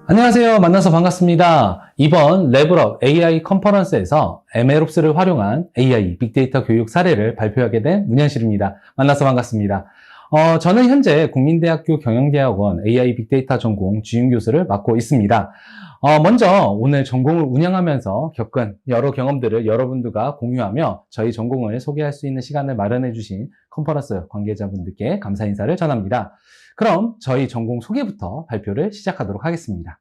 안녕하세요. 만나서 반갑습니다. 이번 레벨업 AI 컨퍼런스에서 MLOps를 활용한 AI 빅데이터 교육 사례를 발표하게 된 문현실입니다. 만나서 반갑습니다. 저는 현재 국민대학교 경영대학원 AI 빅데이터 전공 주임교수를 맡고 있습니다. 먼저 오늘 전공을 운영하면서 겪은 여러 경험들을 여러분들과 공유하며 저희 전공을 소개할 수 있는 시간을 마련해 주신 컨퍼런스 관계자분들께 감사 인사를 전합니다. 그럼 저희 전공 소개부터 발표를 시작하도록 하겠습니다.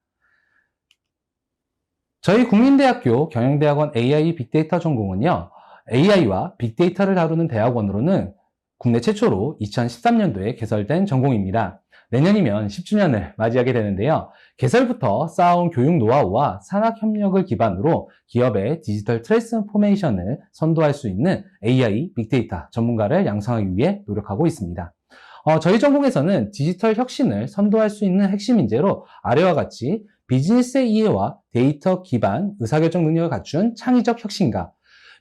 저희 국민대학교 경영대학원 AI 빅데이터 전공은요, AI와 빅데이터를 다루는 대학원으로는 국내 최초로 2013년도에 개설된 전공입니다. 내년이면 10주년을 맞이하게 되는데요. 개설부터 쌓아온 교육 노하우와 산학 협력을 기반으로 기업의 디지털 트랜스포메이션을 선도할 수 있는 AI 빅데이터 전문가를 양성하기 위해 노력하고 있습니다. 저희 전공에서는 디지털 혁신을 선도할 수 있는 핵심 인재로 아래와 같이 비즈니스의 이해와 데이터 기반 의사결정 능력을 갖춘 창의적 혁신가,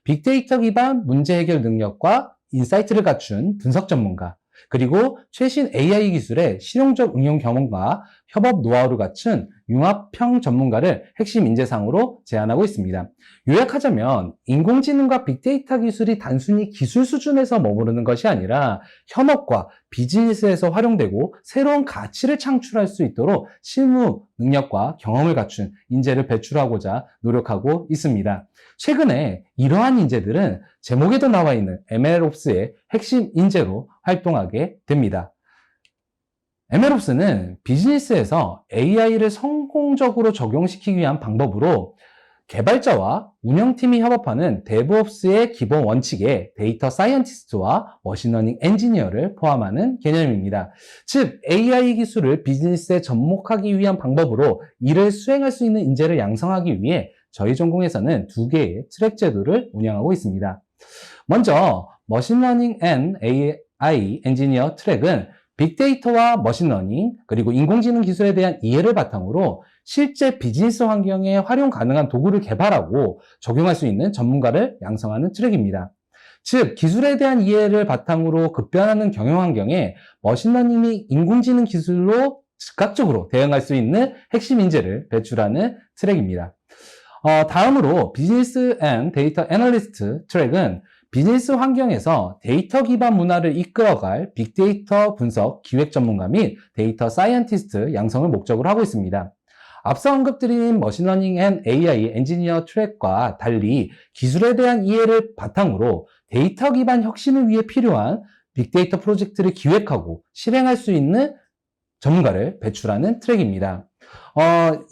빅데이터 기반 문제 해결 능력과 인사이트를 갖춘 분석 전문가, 그리고 최신 AI 기술의 실용적 응용 경험과 협업 노하우를 갖춘 융합형 전문가를 핵심 인재상으로 제안하고 있습니다. 요약하자면 인공지능과 빅데이터 기술이 단순히 기술 수준에서 머무르는 것이 아니라 현업과 비즈니스에서 활용되고 새로운 가치를 창출할 수 있도록 실무 능력과 경험을 갖춘 인재를 배출하고자 노력하고 있습니다. 최근에 이러한 인재들은 제목에도 나와 있는 MLOps의 핵심 인재로 활동하게 됩니다. MLOps는 비즈니스에서 AI를 성공적으로 적용시키기 위한 방법으로 개발자와 운영팀이 협업하는 DevOps의 기본 원칙에 데이터 사이언티스트와 머신러닝 엔지니어를 포함하는 개념입니다. 즉, AI 기술을 비즈니스에 접목하기 위한 방법으로 이를 수행할 수 있는 인재를 양성하기 위해 저희 전공에서는 두 개의 트랙 제도를 운영하고 있습니다. 먼저 머신러닝 앤 AI 엔지니어 트랙은 빅데이터와 머신러닝 그리고 인공지능 기술에 대한 이해를 바탕으로 실제 비즈니스 환경에 활용 가능한 도구를 개발하고 적용할 수 있는 전문가를 양성하는 트랙입니다. 즉, 기술에 대한 이해를 바탕으로 급변하는 경영 환경에 머신러닝 및 인공지능 기술로 즉각적으로 대응할 수 있는 핵심 인재를 배출하는 트랙입니다. 다음으로 비즈니스 앤 데이터 애널리스트 트랙은 비즈니스 환경에서 데이터 기반 문화를 이끌어갈 빅데이터 분석 기획 전문가 및 데이터 사이언티스트 양성을 목적으로 하고 있습니다. 앞서 언급드린 머신러닝 앤 AI 엔지니어 트랙과 달리 기술에 대한 이해를 바탕으로 데이터 기반 혁신을 위해 필요한 빅데이터 프로젝트를 기획하고 실행할 수 있는 전문가를 배출하는 트랙입니다.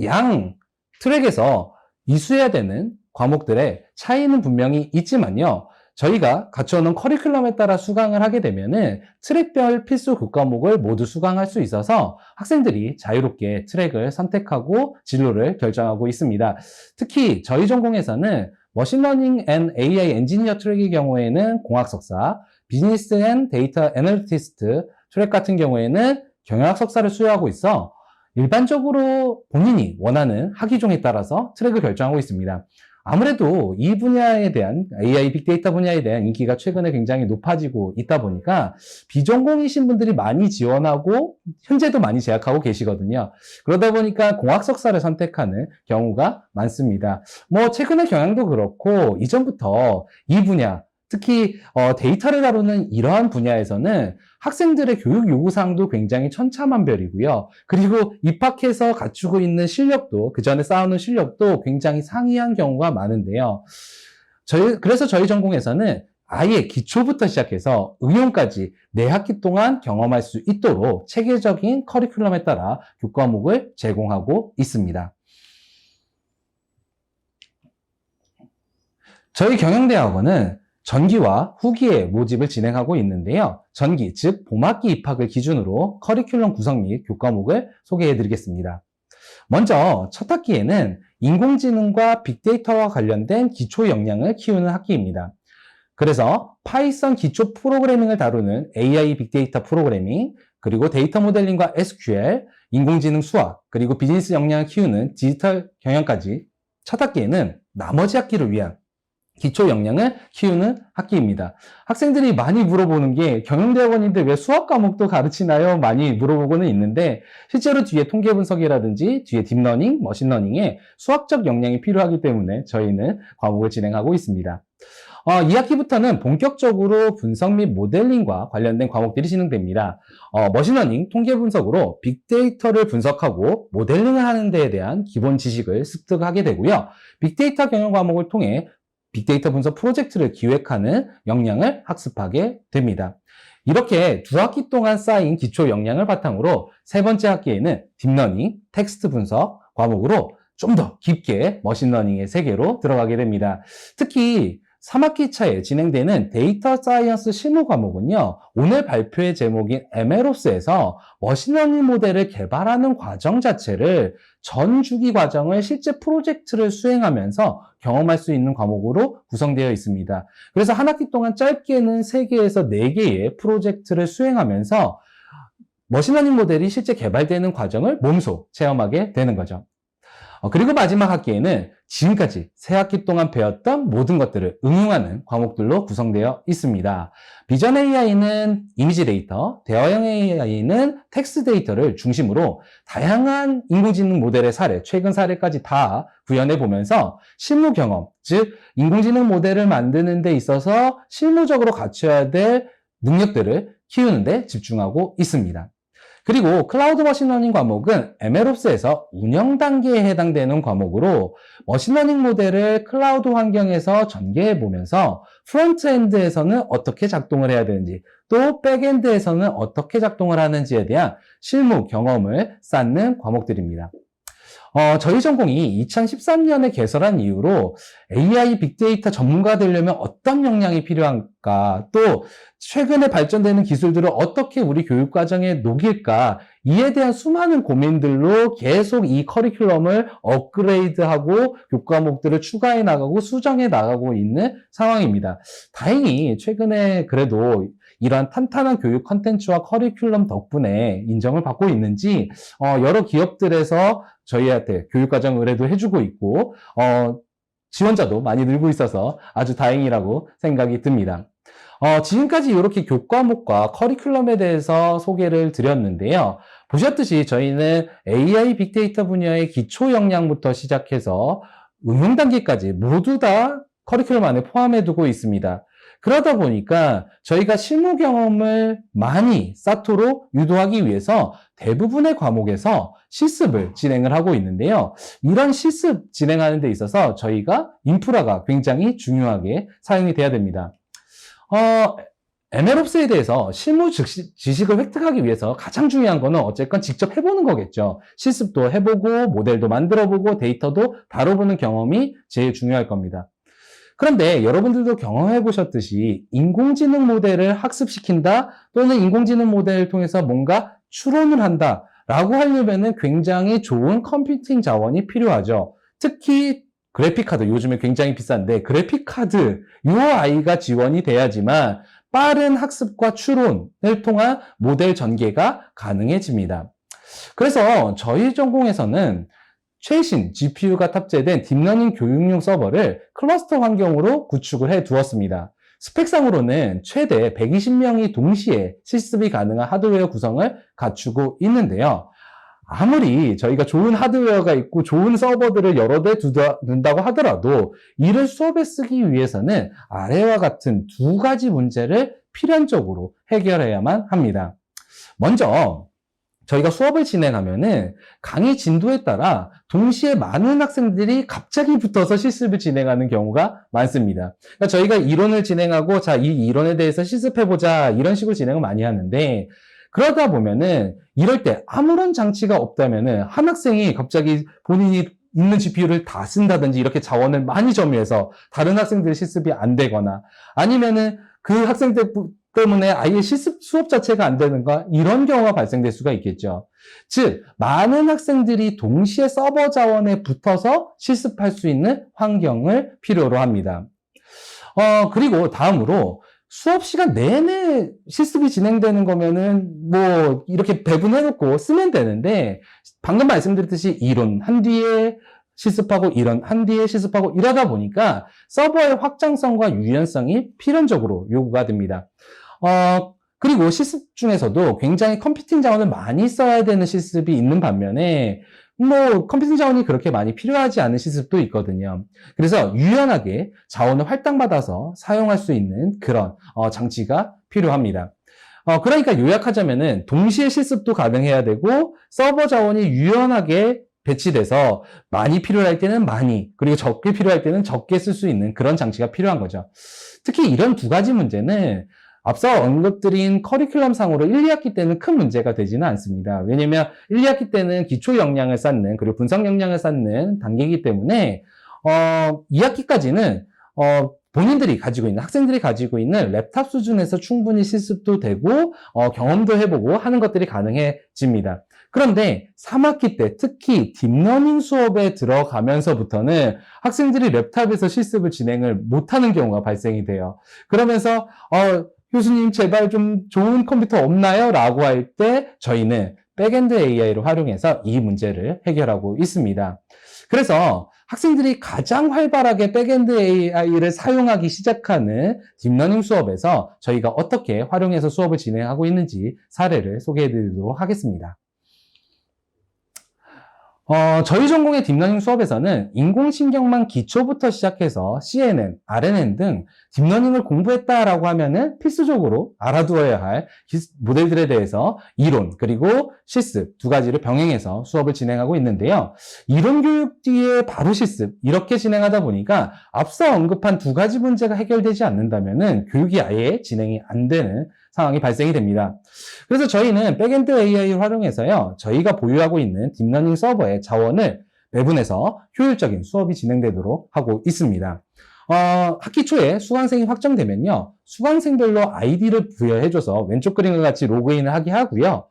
양 트랙에서 이수해야 되는 과목들의 차이는 분명히 있지만요. 저희가 갖춰놓은 커리큘럼에 따라 수강을 하게 되면은 트랙별 필수 교과목을 모두 수강할 수 있어서 학생들이 자유롭게 트랙을 선택하고 진로를 결정하고 있습니다. 특히 저희 전공에서는 머신러닝 앤 AI 엔지니어 트랙의 경우에는 공학 석사, 비즈니스 앤 데이터 애널리스트 트랙 같은 경우에는 경영학 석사를 수여하고 있어 일반적으로 본인이 원하는 학위종에 따라서 트랙을 결정하고 있습니다. 아무래도 이 분야에 대한 AI 빅데이터 분야에 대한 인기가 최근에 굉장히 높아지고 있다 보니까 비전공이신 분들이 많이 지원하고 현재도 많이 재학하고 계시거든요. 그러다 보니까 공학 석사를 선택하는 경우가 많습니다. 최근에 경향도 그렇고 이전부터 이 분야 특히 데이터를 다루는 이러한 분야에서는 학생들의 교육 요구사항도 굉장히 천차만별이고요. 그리고 입학해서 갖추고 있는 실력도, 그 전에 쌓아놓은 실력도 굉장히 상이한 경우가 많은데요. 그래서 저희 전공에서는 아예 기초부터 시작해서 응용까지 4학기 동안 경험할 수 있도록 체계적인 커리큘럼에 따라 교과목을 제공하고 있습니다. 저희 경영대학원은 전기와 후기의 모집을 진행하고 있는데요. 전기, 즉 봄학기 입학을 기준으로 커리큘럼 구성 및 교과목을 소개해 드리겠습니다. 먼저 첫 학기에는 인공지능과 빅데이터와 관련된 기초 역량을 키우는 학기입니다. 그래서 파이썬 기초 프로그래밍을 다루는 AI 빅데이터 프로그래밍, 그리고 데이터 모델링과 SQL, 인공지능 수학, 그리고 비즈니스 역량을 키우는 디지털 경영까지 첫 학기에는 나머지 학기를 위한 기초 역량을 키우는 학기입니다. 학생들이 많이 물어보는 게 경영대학원인데 왜 수학 과목도 가르치나요? 많이 물어보고는 있는데 실제로 뒤에 통계 분석이라든지 뒤에 딥러닝, 머신러닝에 수학적 역량이 필요하기 때문에 저희는 과목을 진행하고 있습니다. 2학기부터는 본격적으로 분석 및 모델링과 관련된 과목들이 진행됩니다. 머신러닝, 통계 분석으로 빅데이터를 분석하고 모델링을 하는 데에 대한 기본 지식을 습득하게 되고요. 빅데이터 경영 과목을 통해 빅데이터 분석 프로젝트를 기획하는 역량을 학습하게 됩니다. 이렇게 2학기 동안 쌓인 기초 역량을 바탕으로 세 번째 학기에는 딥러닝, 텍스트 분석 과목으로 좀 더 깊게 머신러닝의 세계로 들어가게 됩니다. 특히 3학기 차에 진행되는 데이터 사이언스 실무 과목은요, 오늘 발표의 제목인 MLOps에서 머신러닝 모델을 개발하는 과정 자체를 전 주기 과정을 실제 프로젝트를 수행하면서 경험할 수 있는 과목으로 구성되어 있습니다. 그래서 한 학기 동안 짧게는 3개에서 4개의 프로젝트를 수행하면서 머신러닝 모델이 실제 개발되는 과정을 몸소 체험하게 되는 거죠. 그리고 마지막 학기에는 지금까지 새 학기 동안 배웠던 모든 것들을 응용하는 과목들로 구성되어 있습니다. 비전 AI는 이미지 데이터, 대화형 AI는 텍스트 데이터를 중심으로 다양한 인공지능 모델의 사례, 최근 사례까지 다 구현해 보면서 실무 경험, 즉 인공지능 모델을 만드는 데 있어서 실무적으로 갖춰야 될 능력들을 키우는 데 집중하고 있습니다. 그리고 클라우드 머신러닝 과목은 MLOps에서 운영 단계에 해당되는 과목으로 머신러닝 모델을 클라우드 환경에서 전개해 보면서 프론트엔드에서는 어떻게 작동을 해야 되는지 또 백엔드에서는 어떻게 작동을 하는지에 대한 실무 경험을 쌓는 과목들입니다. 저희 전공이 2013년에 개설한 이후로 AI 빅데이터 전문가 되려면 어떤 역량이 필요한가, 또 최근에 발전되는 기술들을 어떻게 우리 교육 과정에 녹일까, 이에 대한 수많은 고민들로 계속 이 커리큘럼을 업그레이드하고 교과목들을 추가해 나가고 수정해 나가고 있는 상황입니다. 다행히 최근에 그래도 이러한 탄탄한 교육 컨텐츠와 커리큘럼 덕분에 인정을 받고 있는지 여러 기업들에서 저희한테 교육과정 의뢰도 해주고 있고 지원자도 많이 늘고 있어서 아주 다행이라고 생각이 듭니다. 지금까지 이렇게 교과목과 커리큘럼에 대해서 소개를 드렸는데요. 보셨듯이 저희는 AI 빅데이터 분야의 기초 역량부터 시작해서 응용 단계까지 모두 다 커리큘럼 안에 포함해 두고 있습니다. 그러다 보니까 저희가 실무 경험을 많이 쌓도록 유도하기 위해서 대부분의 과목에서 실습을 진행을 하고 있는데요. 이런 실습 진행하는 데 있어서 저희가 인프라가 굉장히 중요하게 사용이 돼야 됩니다. MLOps에 대해서 실무 지식을 획득하기 위해서 가장 중요한 거는 어쨌건 직접 해보는 거겠죠. 실습도 해보고 모델도 만들어보고 데이터도 다뤄보는 경험이 제일 중요할 겁니다. 그런데 여러분들도 경험해 보셨듯이 인공지능 모델을 학습시킨다 또는 인공지능 모델을 통해서 뭔가 추론을 한다 라고 하려면은 굉장히 좋은 컴퓨팅 자원이 필요하죠. 특히 그래픽카드, 요즘에 굉장히 비싼데 그래픽카드, UI가 지원이 돼야지만 빠른 학습과 추론을 통한 모델 전개가 가능해집니다. 그래서 저희 전공에서는 최신 GPU가 탑재된 딥러닝 교육용 서버를 클러스터 환경으로 구축을 해 두었습니다. 스펙상으로는 최대 120명이 동시에 실습이 가능한 하드웨어 구성을 갖추고 있는데요. 아무리 저희가 좋은 하드웨어가 있고 좋은 서버들을 여러 대 둔다고 하더라도 이를 수업에 쓰기 위해서는 아래와 같은 2가지 문제를 필연적으로 해결해야만 합니다. 먼저 저희가 수업을 진행하면은 강의 진도에 따라 동시에 많은 학생들이 갑자기 붙어서 실습을 진행하는 경우가 많습니다. 그러니까 저희가 이론을 진행하고 자, 이 이론에 대해서 실습해보자 이런 식으로 진행을 많이 하는데 그러다 보면은 이럴 때 아무런 장치가 없다면은 한 학생이 갑자기 본인이 있는 GPU를 다 쓴다든지 이렇게 자원을 많이 점유해서 다른 학생들의 실습이 안 되거나 아니면은 그 학생들 때문에 아예 실습 수업 자체가 안 되는가 이런 경우가 발생될 수가 있겠죠. 즉 많은 학생들이 동시에 서버 자원에 붙어서 실습할 수 있는 환경을 필요로 합니다. 그리고 다음으로 수업 시간 내내 실습이 진행되는 거면은 뭐 이렇게 배분해놓고 쓰면 되는데 방금 말씀드렸듯이 이론 한 뒤에 실습하고 이런 한 뒤에 실습하고 이러다 보니까 서버의 확장성과 유연성이 필연적으로 요구가 됩니다. 그리고 실습 중에서도 굉장히 컴퓨팅 자원을 많이 써야 되는 실습이 있는 반면에 컴퓨팅 자원이 그렇게 많이 필요하지 않은 실습도 있거든요. 그래서 유연하게 자원을 할당받아서 사용할 수 있는 그런 장치가 필요합니다. 그러니까 요약하자면은 동시에 실습도 가능해야 되고 서버 자원이 유연하게 배치돼서 많이 필요할 때는 많이, 그리고 적게 필요할 때는 적게 쓸 수 있는 그런 장치가 필요한 거죠. 특히 이런 두 가지 문제는 앞서 언급드린 커리큘럼 상으로 1, 2학기 때는 큰 문제가 되지는 않습니다. 왜냐면 1, 2학기 때는 기초 역량을 쌓는, 그리고 분석 역량을 쌓는 단계이기 때문에 2학기까지는 본인들이 가지고 있는, 학생들이 가지고 있는 랩탑 수준에서 충분히 실습도 되고 경험도 해보고 하는 것들이 가능해집니다. 그런데 3학기 때 특히 딥러닝 수업에 들어가면서부터는 학생들이 랩탑에서 실습을 진행을 못하는 경우가 발생이 돼요. 그러면서 교수님 제발 좀 좋은 컴퓨터 없나요? 라고 할 때 저희는 백엔드 AI를 활용해서 이 문제를 해결하고 있습니다. 그래서 학생들이 가장 활발하게 백엔드 AI를 사용하기 시작하는 딥러닝 수업에서 저희가 어떻게 활용해서 수업을 진행하고 있는지 사례를 소개해 드리도록 하겠습니다. 저희 전공의 딥러닝 수업에서는 인공신경망 기초부터 시작해서 CNN, RNN 등 딥러닝을 공부했다라고 하면은 필수적으로 알아두어야 할 모델들에 대해서 이론 그리고 실습 두 가지를 병행해서 수업을 진행하고 있는데요. 이론 교육 뒤에 바로 실습 이렇게 진행하다 보니까 앞서 언급한 두 가지 문제가 해결되지 않는다면은 교육이 아예 진행이 안 되는 상황이 발생이 됩니다. 그래서 저희는 백엔드 AI를 활용해서요, 저희가 보유하고 있는 딥러닝 서버의 자원을 배분해서 효율적인 수업이 진행되도록 하고 있습니다. 학기 초에 수강생이 확정되면요, 수강생별로 아이디를 부여해줘서 왼쪽 그림과 같이 로그인을 하게 하고요.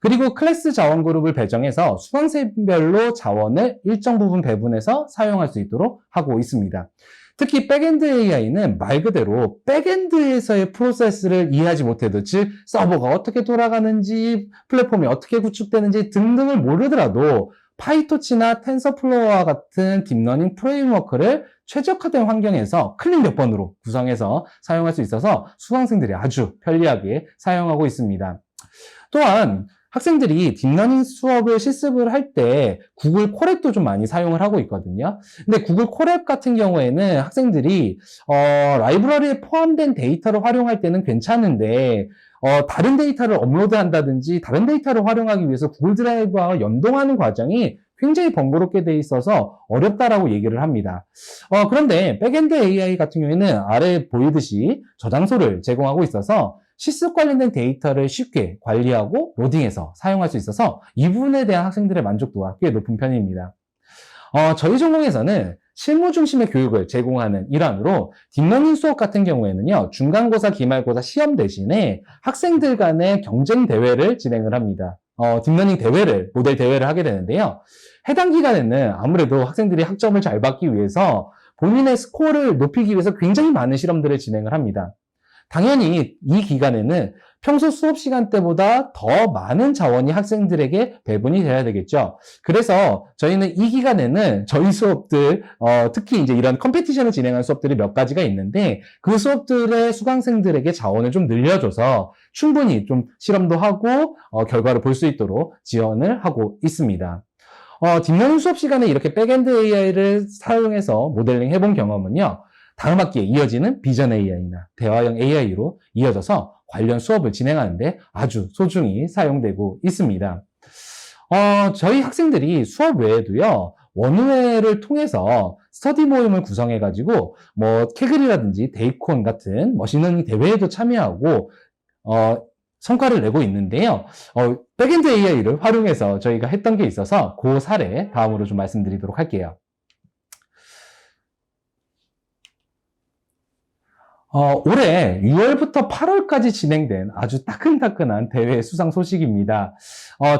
그리고 클래스 자원 그룹을 배정해서 수강생별로 자원을 일정 부분 배분해서 사용할 수 있도록 하고 있습니다. 특히 백엔드 AI는 말 그대로 백엔드에서의 프로세스를 이해하지 못해도, 즉 서버가 어떻게 돌아가는지, 플랫폼이 어떻게 구축되는지 등등을 모르더라도 파이토치나 텐서플로어와 같은 딥러닝 프레임워크를 최적화된 환경에서 클릭 몇 번으로 구성해서 사용할 수 있어서 수강생들이 아주 편리하게 사용하고 있습니다. 또한 학생들이 딥러닝 수업을 실습을 할 때 구글 콜앱도 좀 많이 사용을 하고 있거든요. 근데 구글 콜앱 같은 경우에는 학생들이 라이브러리에 포함된 데이터를 활용할 때는 괜찮은데 다른 데이터를 업로드한다든지 다른 데이터를 활용하기 위해서 구글 드라이브와 연동하는 과정이 굉장히 번거롭게 돼 있어서 어렵다라고 얘기를 합니다. 그런데 백엔드 AI 같은 경우에는 아래 보이듯이 저장소를 제공하고 있어서 실습 관련된 데이터를 쉽게 관리하고 로딩해서 사용할 수 있어서 이 부분에 대한 학생들의 만족도가 꽤 높은 편입니다. 저희 전공에서는 실무 중심의 교육을 제공하는 일환으로 딥러닝 수업 같은 경우에는요, 중간고사, 기말고사 시험 대신에 학생들 간의 경쟁 대회를 진행을 합니다. 딥러닝 대회를, 모델 대회를 하게 되는데요. 해당 기간에는 아무래도 학생들이 학점을 잘 받기 위해서 본인의 스코어를 높이기 위해서 굉장히 많은 실험들을 진행을 합니다. 당연히 이 기간에는 평소 수업 시간 때보다 더 많은 자원이 학생들에게 배분이 돼야 되겠죠. 그래서 저희는 이 기간에는 저희 수업들, 특히 이제 이런 컴피티션을 진행한 수업들이 몇 가지가 있는데 그 수업들의 수강생들에게 자원을 좀 늘려줘서 충분히 좀 실험도 하고 결과를 볼 수 있도록 지원을 하고 있습니다. 딥러닝 수업 시간에 이렇게 백엔드 AI를 사용해서 모델링 해본 경험은요, 다음 학기에 이어지는 비전 AI나 대화형 AI로 이어져서 관련 수업을 진행하는데 아주 소중히 사용되고 있습니다. 저희 학생들이 수업 외에도요, 원우회를 통해서 스터디 모임을 구성해가지고 캐글이라든지 데이콘 같은 머신러닝 대회에도 참여하고 성과를 내고 있는데요. 백엔드 AI를 활용해서 저희가 했던 게 있어서 그 사례 다음으로 좀 말씀드리도록 할게요. 올해 6월부터 8월까지 진행된 아주 따끈따끈한 대회 수상 소식입니다.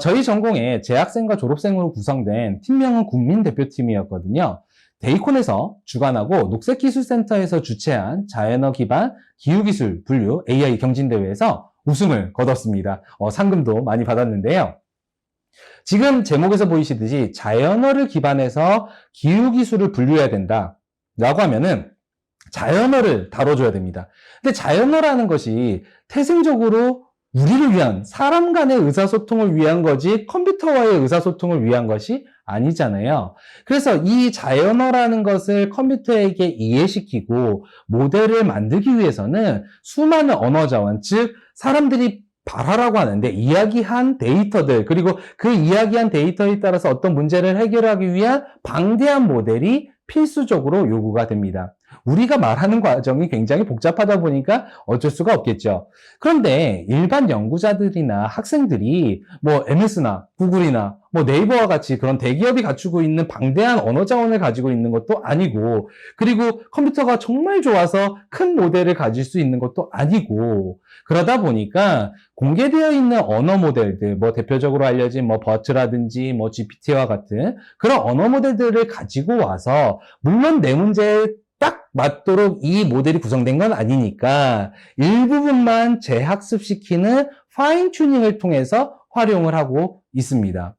저희 전공의 재학생과 졸업생으로 구성된 팀명은 국민대표팀이었거든요. 데이콘에서 주관하고 녹색기술센터에서 주최한 자연어 기반 기후기술 분류 AI 경진대회에서 우승을 거뒀습니다. 상금도 많이 받았는데요. 지금 제목에서 보이시듯이 자연어를 기반해서 기후기술을 분류해야 된다 라고 하면은 자연어를 다뤄줘야 됩니다. 근데 자연어라는 것이 태생적으로 우리를 위한, 사람 간의 의사소통을 위한 거지 컴퓨터와의 의사소통을 위한 것이 아니잖아요. 그래서 이 자연어라는 것을 컴퓨터에게 이해시키고 모델을 만들기 위해서는 수많은 언어 자원, 즉 사람들이 발화라고 하는데 이야기한 데이터들, 그리고 그 이야기한 데이터에 따라서 어떤 문제를 해결하기 위한 방대한 모델이 필수적으로 요구가 됩니다. 우리가 말하는 과정이 굉장히 복잡하다 보니까 어쩔 수가 없겠죠. 그런데 일반 연구자들이나 학생들이 뭐 MS나 구글이나 뭐 네이버와 같이 그런 대기업이 갖추고 있는 방대한 언어 자원을 가지고 있는 것도 아니고, 그리고 컴퓨터가 정말 좋아서 큰 모델을 가질 수 있는 것도 아니고, 그러다 보니까 공개되어 있는 언어 모델들, 뭐 대표적으로 알려진 뭐 버트라든지 뭐 GPT와 같은 그런 언어 모델들을 가지고 와서, 물론 내 문제에 딱 맞도록 이 모델이 구성된 건 아니니까 일부분만 재학습시키는 파인 튜닝을 통해서 활용을 하고 있습니다.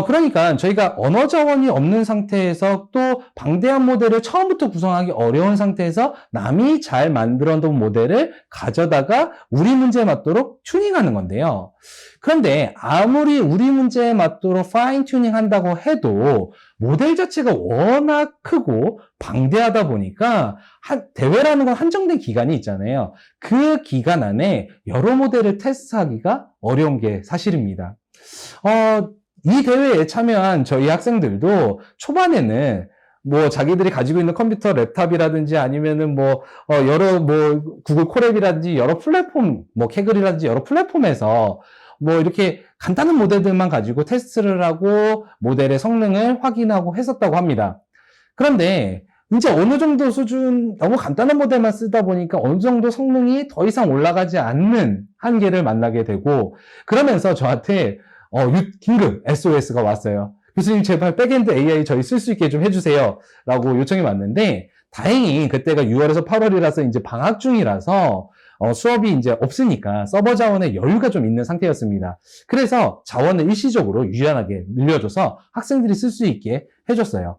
그러니까 저희가 언어 자원이 없는 상태에서 또 방대한 모델을 처음부터 구성하기 어려운 상태에서 남이 잘 만들어 놓은 모델을 가져다가 우리 문제에 맞도록 튜닝하는 건데요. 그런데 아무리 우리 문제에 맞도록 파인 튜닝 한다고 해도 모델 자체가 워낙 크고 방대하다 보니까 대회라는 건 한정된 기간이 있잖아요. 그 기간 안에 여러 모델을 테스트하기가 어려운 게 사실입니다. 이 대회에 참여한 저희 학생들도 초반에는 뭐 자기들이 가지고 있는 컴퓨터 랩탑이라든지 아니면은 여러 구글 콜앱이라든지 여러 플랫폼, 캐글이라든지 여러 플랫폼에서 이렇게 간단한 모델들만 가지고 테스트를 하고 모델의 성능을 확인하고 했었다고 합니다. 그런데 이제 어느 정도 수준, 너무 간단한 모델만 쓰다 보니까 어느 정도 성능이 더 이상 올라가지 않는 한계를 만나게 되고, 그러면서 저한테 긴급 SOS가 왔어요. 교수님 제발 백엔드 AI 저희 쓸 수 있게 좀 해주세요 라고 요청이 왔는데, 다행히 그때가 6월에서 8월이라서 이제 방학 중이라서 수업이 이제 없으니까 서버 자원에 여유가 좀 있는 상태였습니다. 그래서 자원을 일시적으로 유연하게 늘려줘서 학생들이 쓸 수 있게 해줬어요.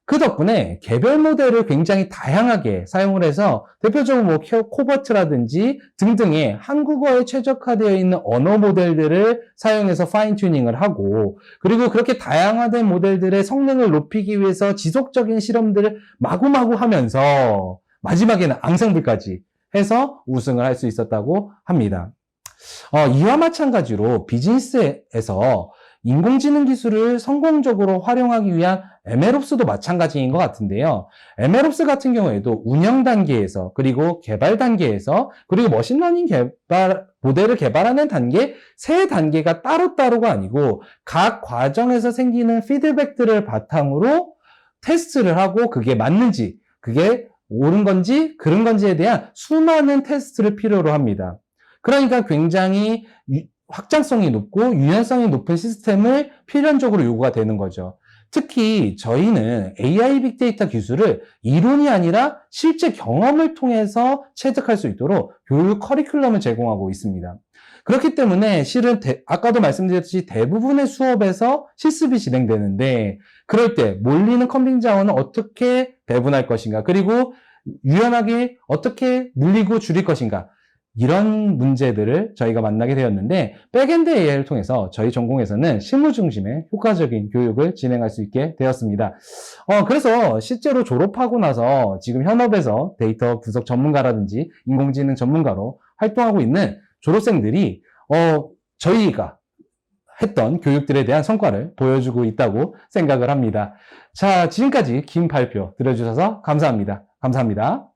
그 덕분에 개별 모델을 굉장히 다양하게 사용을 해서 대표적으로 코버트라든지 등등의 한국어에 최적화되어 있는 언어 모델들을 사용해서 파인 튜닝을 하고, 그리고 그렇게 다양화된 모델들의 성능을 높이기 위해서 지속적인 실험들을 마구마구 하면서 마지막에는 앙상블까지 해서 우승을 할 수 있었다고 합니다. 이와 마찬가지로 비즈니스에서 인공지능 기술을 성공적으로 활용하기 위한 MLOps도 마찬가지인 것 같은데요. MLOps 같은 경우에도 운영 단계에서, 그리고 개발 단계에서, 그리고 머신러닝 모델을 개발하는 단계, 세 단계가 따로따로가 아니고 각 과정에서 생기는 피드백들을 바탕으로 테스트를 하고 그게 맞는지, 그게 옳은 건지 그른 건지에 대한 수많은 테스트를 필요로 합니다. 그러니까 굉장히 확장성이 높고 유연성이 높은 시스템을 필연적으로 요구가 되는 거죠. 특히 저희는 AI 빅데이터 기술을 이론이 아니라 실제 경험을 통해서 체득할 수 있도록 교육 커리큘럼을 제공하고 있습니다. 그렇기 때문에 실은 아까도 말씀드렸듯이 대부분의 수업에서 실습이 진행되는데, 그럴 때 몰리는 컴퓨팅 자원을 어떻게 배분할 것인가, 그리고 유연하게 어떻게 늘리고 줄일 것인가, 이런 문제들을 저희가 만나게 되었는데, 백엔드 AI를 통해서 저희 전공에서는 실무 중심의 효과적인 교육을 진행할 수 있게 되었습니다. 그래서 실제로 졸업하고 나서 지금 현업에서 데이터 분석 전문가라든지 인공지능 전문가로 활동하고 있는 졸업생들이 저희가 했던 교육들에 대한 성과를 보여주고 있다고 생각을 합니다. 자, 지금까지 긴 발표 들어주셔서 감사합니다. 감사합니다.